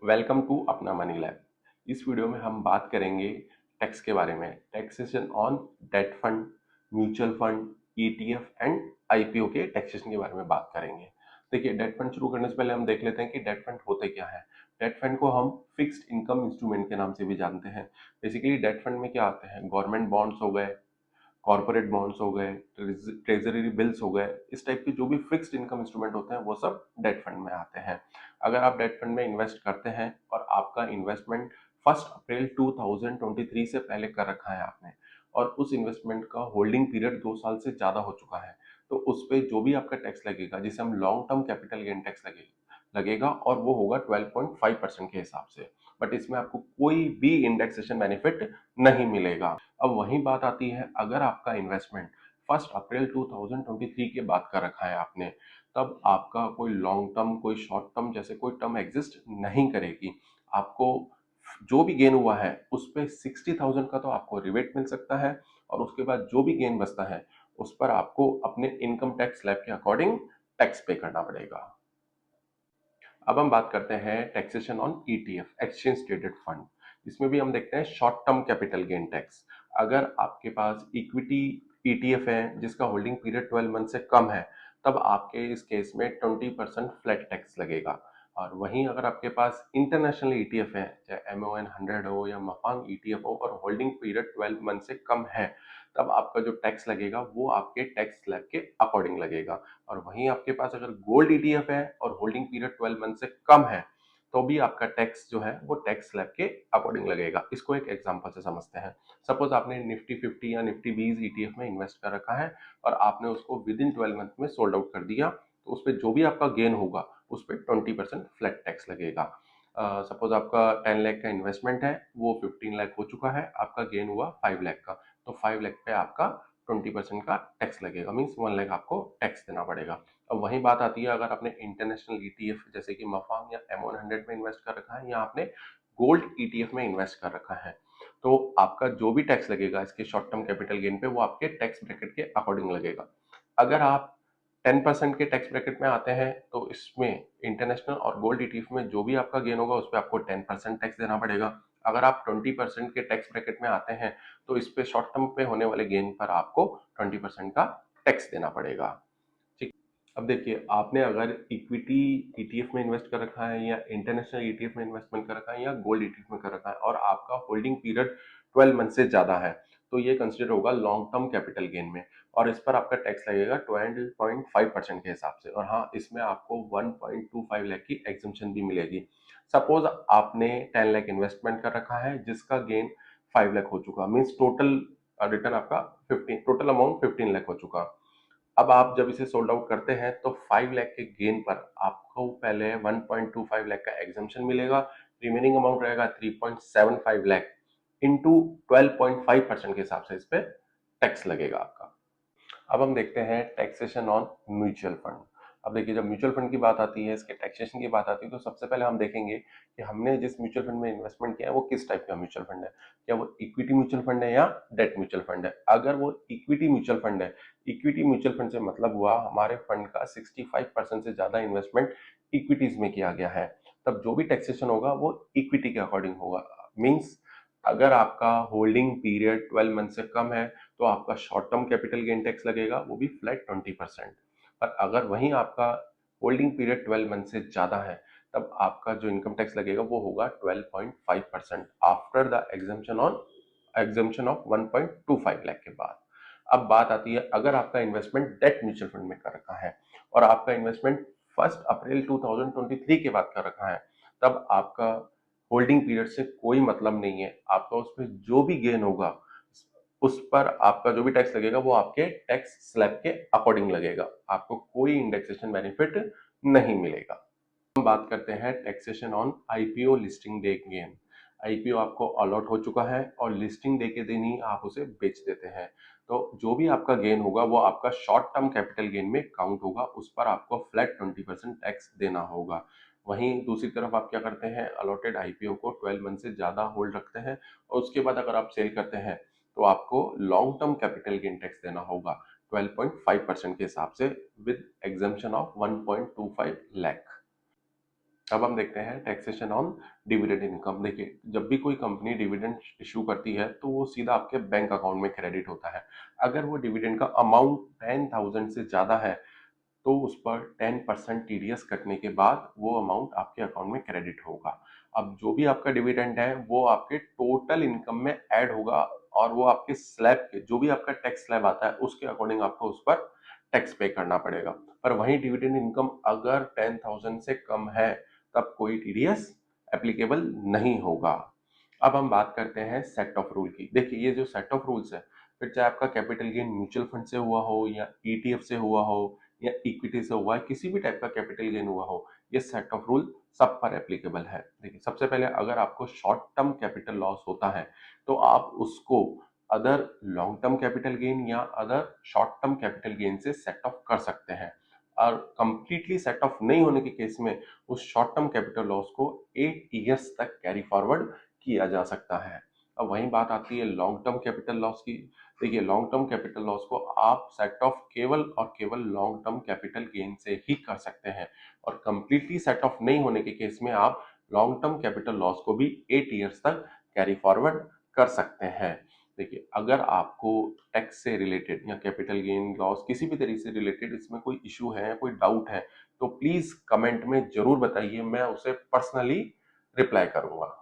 Welcome to Apna money lab. इस video में हम बात करेंगे टैक्स के बारे में। Taxation on debt fund, mutual fund, ETF and IPO के टैक्सेशन के बारे में बात करेंगे। देखिए, डेट फंड शुरू करने से पहले हम देख लेते हैं कि डेट फंड होते क्या है। डेट फंड को हम फिक्स्ड इनकम इंस्ट्रूमेंट के नाम से भी जानते हैं। बेसिकली डेट फंड में क्या आते हैं, गवर्नमेंट बॉन्ड्स हो गए, कॉर्पोरेट बॉन्ड्स हो गए, ट्रेजरी बिल्स हो गए, इस टाइप के जो भी फिक्स्ड इनकम इंस्ट्रूमेंट होते हैं वो सब डेट फंड में आते हैं। अगर आप डेट फंड में इन्वेस्ट करते हैं और आपका इन्वेस्टमेंट 1 अप्रैल 2023 से पहले कर रखा है आपने, और उस इन्वेस्टमेंट का होल्डिंग पीरियड 2 साल से ज्यादा हो चुका है, तो उस पर जो भी आपका टैक्स लगेगा, जिसे हम long term capital gain tax लगेगा, और वो होगा 12.5% के हिसाब से। बट इसमें आपको कोई भी इंडेक्सेशन बेनिफिट नहीं मिलेगा। अब वही बात आती है, अगर आपका इन्वेस्टमेंट 1 अप्रैल 2023 के बाद कर रखा है आपने, तब आपका कोई लॉन्ग टर्म, कोई शॉर्ट टर्म जैसे कोई टर्म एग्जिस्ट नहीं करेगी। आपको जो भी गेन हुआ है उस पे 60,000 का तो आपको रिबेट मिल सकता है, और उसके बाद जो भी गेन बचता है उस पर आपको अपने इनकम टैक्स स्लैब के अकॉर्डिंग टैक्स पे करना पड़ेगा। अब हम बात करते हैं taxation on ETF, exchange traded fund. इसमें भी हम देखते हैं short term capital gain tax. अगर आपके पास इक्विटी ईटीएफ है जिसका होल्डिंग पीरियड 12 मंथ से कम है, तब आपके इस केस में 20% फ्लैट टैक्स लगेगा। और वहीं अगर आपके पास इंटरनेशनल ईटीएफ है, चाहे MON 100 हो या मफांग ईटीएफ हो, और होल्डिंग पीरियड 12 मंथ से कम है, तब आपका जो टैक्स लगेगा वो आपके टैक्स स्लैब के अकॉर्डिंग लगेगा। और वहीं आपके पास अगर गोल्ड ईटीएफ है और होल्डिंग पीरियड 12 मंथ से कम है, तो भी आपका टैक्स जो है वो टैक्स स्लैब के अकॉर्डिंग लगेगा। इसको एक एग्जांपल से समझते हैं। सपोज आपने निफ्टी 50 या निफ्टी 20 ईटीएफ में इन्वेस्ट कर रखा है, और आपने उसको विद इन 12 मंथ में सोल्ड आउट कर दिया, तो उस पर जो भी आपका गेन होगा उस पर 20% फ्लैट टैक्स लगेगा। सपोज आपका 10 लाख का इन्वेस्टमेंट है, वो 15 लाख हो चुका है, आपका गेन हुआ 5 लाख का, तो 5 लाख पे आपका 20% का टैक्स लगेगा, मीन्स 1 लाख आपको टैक्स देना पड़ेगा। अब वही बात आती है, अगर आपने इंटरनेशनल ईटीएफ जैसे कि मफांग या MON 100 में इन्वेस्ट कर रखा है, या आपने गोल्ड ईटीएफ में इन्वेस्ट कर रखा है, तो आपका जो भी टैक्स लगेगा इसके शॉर्ट टर्म कैपिटल गेन पे, वो आपके टैक्स ब्रैकेट के अकॉर्डिंग लगेगा। अगर आप 10% के टैक्स ब्रैकेट में आते हैं, तो इसमें इंटरनेशनल और गोल्ड ईटीएफ में जो भी आपका गेन होगा उस पर आपको 10% टैक्स देना पड़ेगा। अगर आप 20% के टैक्स ब्रैकेट में आते हैं, तो इस पे शॉर्ट टर्म पे होने वाले गेन पर आपको 20% का टैक्स देना पड़ेगा। ठीक। अब देखिए, आपने अगर इक्विटी ईटीएफ में इन्वेस्ट कर रखा है, या इंटरनेशनल ईटीएफ में इन्वेस्टमेंट कर रखा है, या गोल्ड ईटीएफ में कर रखा है, और आपका होल्डिंग पीरियड 12 मंथ से ज्यादा है, तो ये कंसिडर होगा लॉन्ग टर्म कैपिटल गेन में, और इस पर आपका टैक्स लगेगा 12.5% के हिसाब से। और हाँ, इसमें आपको 1.25 लाख की एग्जम्पशन भी मिलेगी। सपोज आपने 10 लाख इन्वेस्टमेंट कर रखा है जिसका गेन 5 लाख हो चुका, मीन्स टोटल रिटर्न आपका 15, टोटल अमाउंट 15 लाख हो चुका। अब आप जब इसे सोल्ड आउट करते हैं, तो 5 लाख के गेन पर आपको पहले 1.25 लाख का एग्जम्पशन मिलेगा, रिमेनिंग अमाउंट रहेगा 3.75 लाख इंटू 12.5% के हिसाब से इस पे टैक्स लगेगा आपका। अब हम देखते हैं टैक्सेशन ऑन म्यूचुअल फंड। अब देखिए, जब म्यूचुअल फंड की बात आती है, इसके टैक्सेशन की बात आती है, तो सबसे पहले हम देखेंगे कि हमने जिस म्यूचुअल फंड में इन्वेस्टमेंट किया है वो किस टाइप का म्यूचुअल फंड है। क्या वो इक्विटी म्यूचुअल फंड है या डेट म्यूचुअल फंड है। अगर वो इक्विटी म्यूचुअल फंड है, इक्विटी म्यूचुअल फंड से मतलब हुआ हमारे फंड का 65% से ज्यादा इन्वेस्टमेंट इक्विटीज में किया गया है, तब जो भी टैक्सेशन होगा वो इक्विटी के अकॉर्डिंग होगा। मीन्स अगर आपका होल्डिंग पीरियड 12 मंथ से कम है, तो आपका short term capital gain tax लगेगा, वो भी फ्लैट 20%। पर अगर वहीं आपका होल्डिंग पीरियड 12 मंथ से ज्यादा है, तब आपका जो इनकम टैक्स लगेगा वो होगा 12.5% after the exemption of 1.25 lakh के बाद। अब बात आती है, अगर आपका इन्वेस्टमेंट डेट म्यूचुअल फंड में कर रखा है, और आपका इन्वेस्टमेंट 1 अप्रैल 2023 के बाद कर रखा है, तब आपका होल्डिंग पीरियड से कोई मतलब नहीं है। आपका उस पर जो भी गेन होगा उस पर आपका जो भी टैक्स लगेगा वो आपके टैक्स स्लैब के अकॉर्डिंग लगेगा, आपको कोई इंडेक्सेशन बेनिफिट नहीं मिलेगा। हम बात करते हैं taxation on IPO listing day gain. IPO आपको अलॉट हो चुका है, और लिस्टिंग डे के दिन ही आप उसे बेच देते हैं, तो जो भी आपका गेन होगा वो आपका शॉर्ट टर्म कैपिटल गेन में काउंट होगा, उस पर आपको फ्लैट 20% टैक्स देना होगा। वहीं दूसरी तरफ आप क्या करते हैं, अलॉटेड आईपीओ को 12 मंथ से ज्यादा होल्ड रखते हैं, और उसके बाद अगर आप सेल करते हैं, तो आपको long term capital gain tax देना होगा 12.5% के हिसाब से, विद एग्जम्पशन ऑफ 1.25 लाख। अब हम देखते हैं टैक्सेशन ऑन डिविडेंड इनकम। देखिए, जब भी कोई कंपनी डिविडेंड इशू करती है तो वो सीधा आपके बैंक अकाउंट में क्रेडिट होता है। अगर वो डिविडेंड का अमाउंट 10,000 से ज्यादा है तो उस पर 10% टीडीएस कटने के बाद वो अमाउंट आपके अकाउंट में क्रेडिट होगा। अब जो भी आपका डिविडेंड है वो आपके टोटल इनकम में ऐड होगा और वो आपके स्लैब के, जो भी आपका टैक्स स्लैब आता है उसके अकॉर्डिंग आपको उस पर टैक्स पे करना पड़ेगा। पर वहीं डिविडेंड इनकम अगर 10,000 से कम है तब कोई टीडीएस एप्लीकेबल नहीं होगा। अब हम बात करते हैं सेट ऑफ रूल की। देखिए, ये जो सेट ऑफ रूल्स है, फिर चाहे आपका कैपिटल गेन म्यूचुअल फंड से हुआ हो या ईटीएफ से हुआ हो या इक्विटी से हुआ है, किसी भी टाइप का कैपिटल गेन हुआ हो, ये सेट ऑफ रूल सब पर एप्लीकेबल है। देखिए, सबसे पहले अगर आपको शॉर्ट टर्म कैपिटल लॉस होता है तो आप उसको other long term capital gain या other short term capital gain से सेट ऑफ कर सकते हैं। और कंप्लीटली सेट ऑफ नहीं होने के केस में उस शॉर्ट टर्म कैपिटल लॉस को 8 ईयर्स तक कैरी फॉरवर्ड किया जा सकता है। अब वही बात आती है लॉन्ग टर्म कैपिटल लॉस की। देखिए, लॉन्ग टर्म कैपिटल लॉस को आप सेट ऑफ केवल और केवल लॉन्ग टर्म कैपिटल गेन से ही कर सकते हैं और कंप्लीटली सेट ऑफ नहीं होने के केस में आप लॉन्ग टर्म कैपिटल लॉस को भी 8 ईयर्स तक कैरी फॉरवर्ड कर सकते हैं। देखिए, अगर आपको टैक्स से रिलेटेड या कैपिटल गेन लॉस किसी भी तरीके से रिलेटेड इसमें कोई इशू है, कोई डाउट है, तो प्लीज कमेंट में जरूर बताइए, मैं उसे पर्सनली रिप्लाई करूंगा।